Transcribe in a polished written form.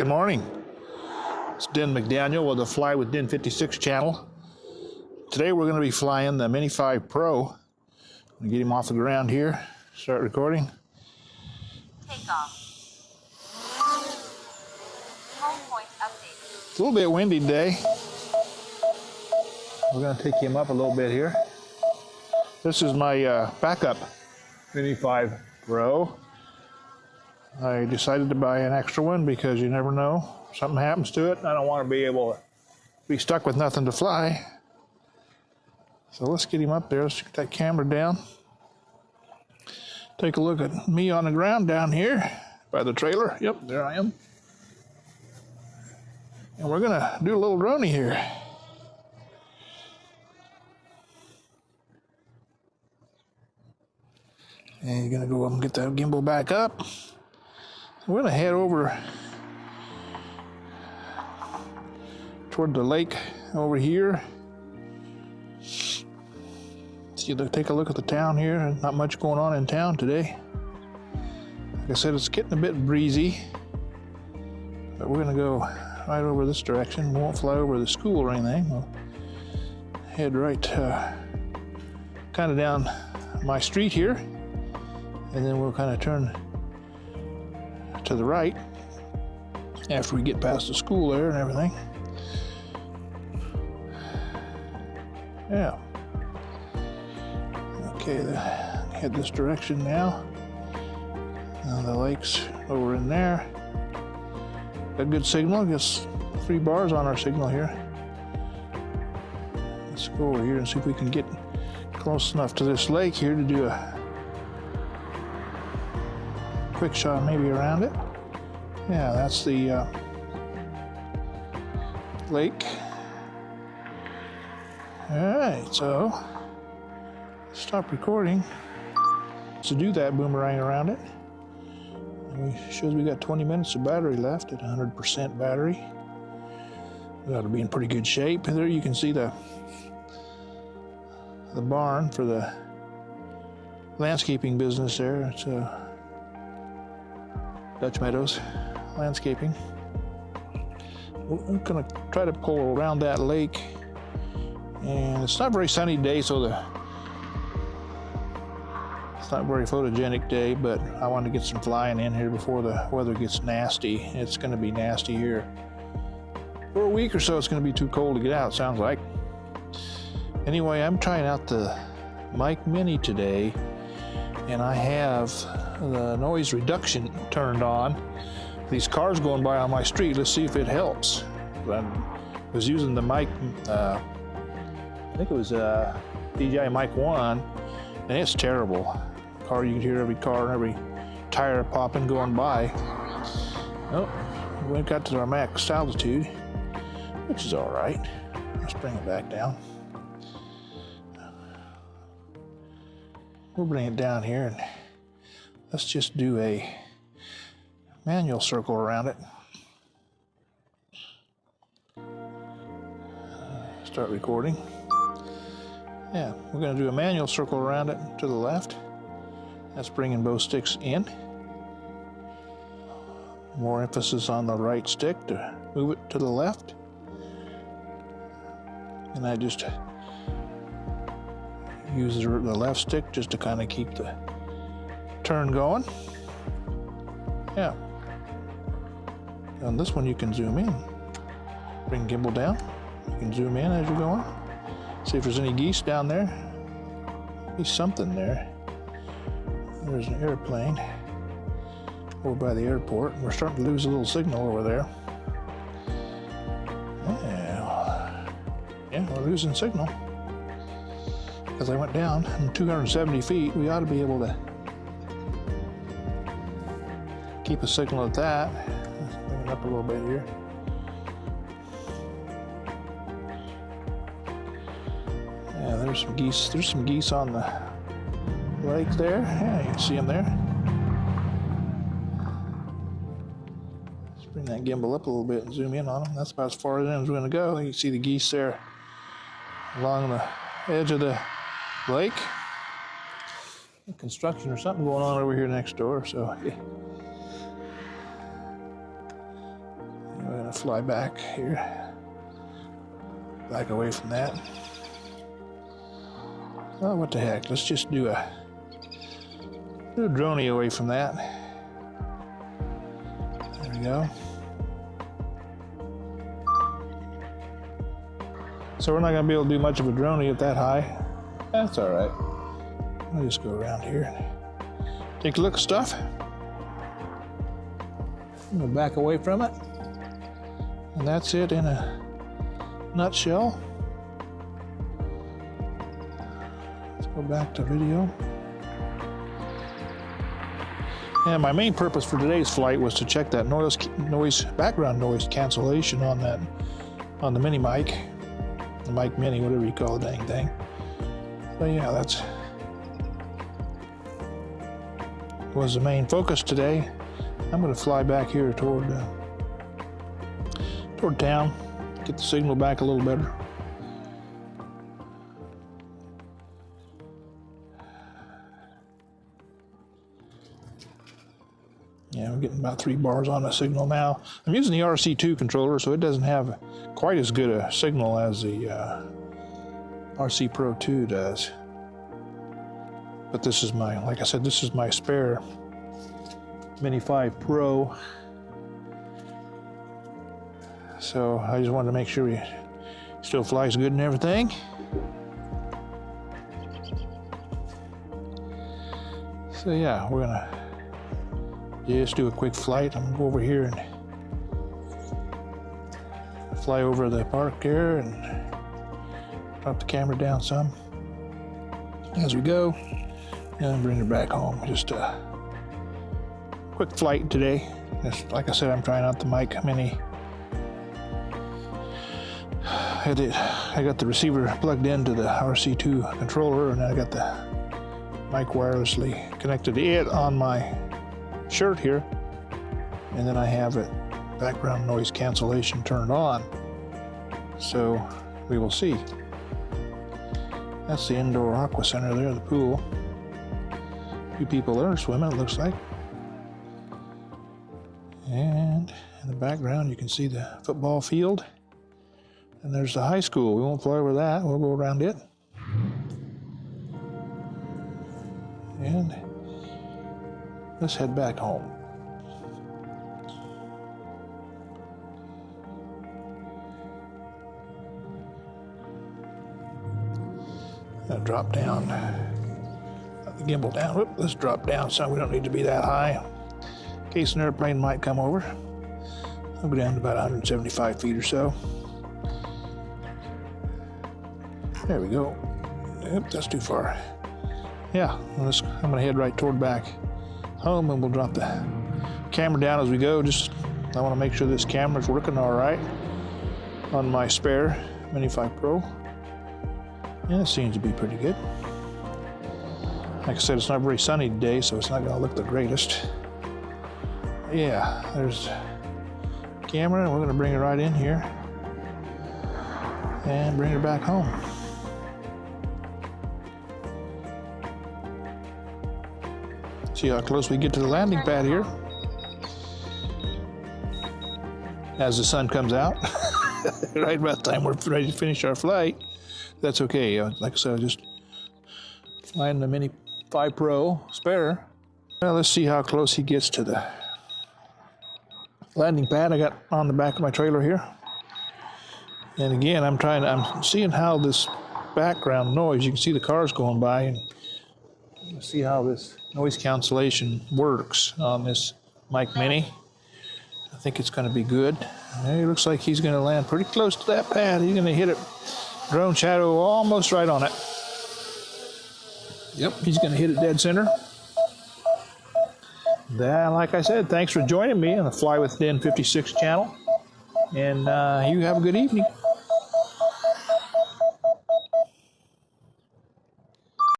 Good morning. It's Den McDaniel with the Fly with Den 56 channel. Today we're going to be flying the Mini 5 Pro. I'm going to get him off the ground here, start recording. Take off. Home point update. It's a little bit windy today. We're going to take him up a little bit here. This is my backup Mini 5 Pro. I decided to buy an extra one because you never know. Something happens to it. I don't want to be able to be stuck with nothing to fly. So let's get him up there. Let's get that camera down. Take a look at me on the ground down here by the trailer. Yep, there I am. And we're going to do a little droney here. And you're going to go up and get that gimbal back up. We're going to head over toward the lake over here. Take a look at the town here. There's not much going on in town today. Like I said, it's getting a bit breezy. But we're going to go right over this direction. We won't fly over the school or anything. We'll head right kind of down my street here. And then we'll kind of turn to the right after we get past the school there and everything. Yeah. Okay, head this direction now. The lake's over in there. Got good signal. I guess 3 bars on our signal here. Let's go over here and see if we can get close enough to this lake here to do a quick shot maybe around it. Yeah, that's the lake. Alright, so stop recording to do that boomerang around it. And it shows we got 20 minutes of battery left at 100% battery. We ought to be in pretty good shape. There you can see the barn for the landscaping business there. It's Dutch Meadows Landscaping. We're going to try to pull around that lake, and it's not a very sunny day, so it's not a very photogenic day, but I want to get some flying in here before the weather gets nasty. It's going to be nasty here for a week or so. It's going to be too cold to get out, sounds like. Anyway, I'm trying out the Mic Mini today, and I have the noise reduction turned on. These cars going by on my street, let's see if it helps. I was using the mic, I think it was DJI Mic 1, and it's terrible. You can hear every car and every tire popping going by. Oh, we got to our max altitude, which is all right. Let's bring it back down. We'll bring it down here and let's just do a manual circle around it. Start recording. Yeah, we're going to do a manual circle around it to the left. That's bringing both sticks in. More emphasis on the right stick to move it to the left. And I just use the left stick just to kind of keep the turn going. Yeah. On this one you can zoom in. Bring gimbal down. You can zoom in as you're going. See if there's any geese down there. Maybe something there. There's an airplane over by the airport. We're starting to lose a little signal over there. Yeah, we're losing signal. As I went down 270 feet, we ought to be able to keep a signal at that. Let's bring it up a little bit here. Yeah, there's some geese. There's some geese on the lake there. Yeah, you can see them there. Let's bring that gimbal up a little bit and zoom in on them. That's about as far as we're going to go. You can see the geese there along the edge of the lake. Construction or something going on over here next door, so yeah. fly back here. Back away from that. Oh, what the heck? Let's just do a droney away from that. There we go. So we're not going to be able to do much of a droney at that high. That's all right. I'll just go around here and take a look at stuff. I'm going to back away from it. And that's it in a nutshell. Let's go back to video. And my main purpose for today's flight was to check that background noise cancellation on the mini mic, the mic mini, whatever you call the dang thing. So yeah, that's was the main focus today. I'm going to fly back here toward town, get the signal back a little better. Yeah, we're getting about 3 bars on the signal now. I'm using the RC2 controller, so it doesn't have quite as good a signal as the RC Pro 2 does. But this is like I said, this is my spare Mini 5 Pro. So I just wanted to make sure he still flies good and everything. So yeah, we're gonna just do a quick flight. I'm gonna go over here and fly over the park there and drop the camera down some as we go and bring her back home. Just a quick flight today. Just, like I said, I'm trying out the mic mini. I got the receiver plugged into the RC2 controller, and I got the mic wirelessly connected to it on my shirt here, and then I have it background noise cancellation turned on, so we will see. That's the indoor aqua center there, the pool. A few people there swimming, it looks like. And in the background you can see the football field, and there's the high school. We won't fly over that, we'll go around it. And let's head back home. I'll drop down, the gimbal down. Whoop, let's drop down some. We don't need to be that high in case an airplane might come over. I'll go down to about 175 feet or so. There we go. Yep, that's too far. Yeah, I'm going to head right toward back home, and we'll drop the camera down as we go. I want to make sure this camera's working all right on my spare Mini 5 Pro. And it seems to be pretty good. Like I said, it's not very sunny today, so it's not going to look the greatest. Yeah, there's the camera, and we're going to bring it right in here and bring her back home. See how close we get to the landing pad here as the sun comes out. Right about the time we're ready to finish our flight. That's okay. Like I said, just flying the Mini 5 Pro Spare. Well, let's see how close he gets to the landing pad I got on the back of my trailer here. And again, I'm seeing how this background noise, you can see the cars going by, and see how this noise cancellation works on this mic mini. I think it's going to be good. And it looks like he's going to land pretty close to that pad. He's going to hit it, drone shadow almost right on it. Yep, he's going to hit it dead center. Then, like I said, thanks for joining me on the Fly with Den 56 channel. And you have a good evening.